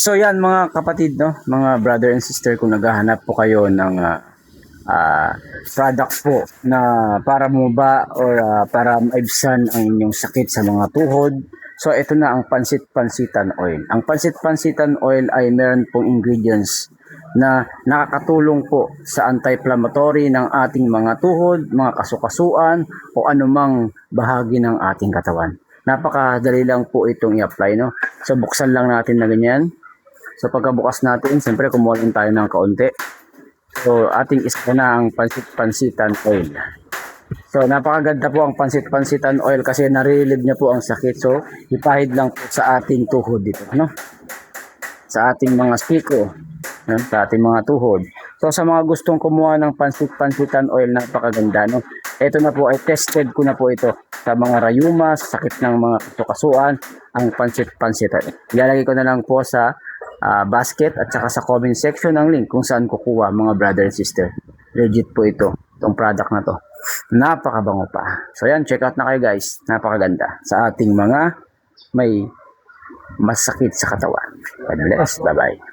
So yan mga kapatid, no, mga brother and sister, kung naghahanap po kayo ng product po na para ba or para maibsan ang inyong sakit sa mga tuhod. So ito na ang pansit-pansitan oil. Ang pansit-pansitan oil ay meron pong ingredients na nakakatulong po sa anti-inflammatory ng ating mga tuhod, mga kasukasuan o anumang bahagi ng ating katawan. Napakadali lang po itong i-apply, no? So buksan lang natin na ganyan. So pagkabukas natin, siyempre kumuha lang tayo ng kaunti. So ating isa na ang pansit-pansitan oil. So napakaganda po ang pansit-pansitan oil kasi nare-relieve niya po ang sakit. So ipahid lang po sa ating tuhod dito, no? Sa ating mga siko, no? Sa ating mga tuhod. So sa mga gustong kumuha ng pansit-pansitan oil, napakaganda, no? Ito na po ay tested ko na po ito sa mga rayuma, sa sakit ng mga kasukasuan, ang pansit-pansitan. Ilalagay ko na lang po sa basket at saka sa comment section ng link kung saan kukuha, mga brother and sister. Legit po itong product na to. Napakabango pa. So yan, check out na kayo guys. Napakaganda sa ating mga may masakit sa katawan. God bless. Bye bye.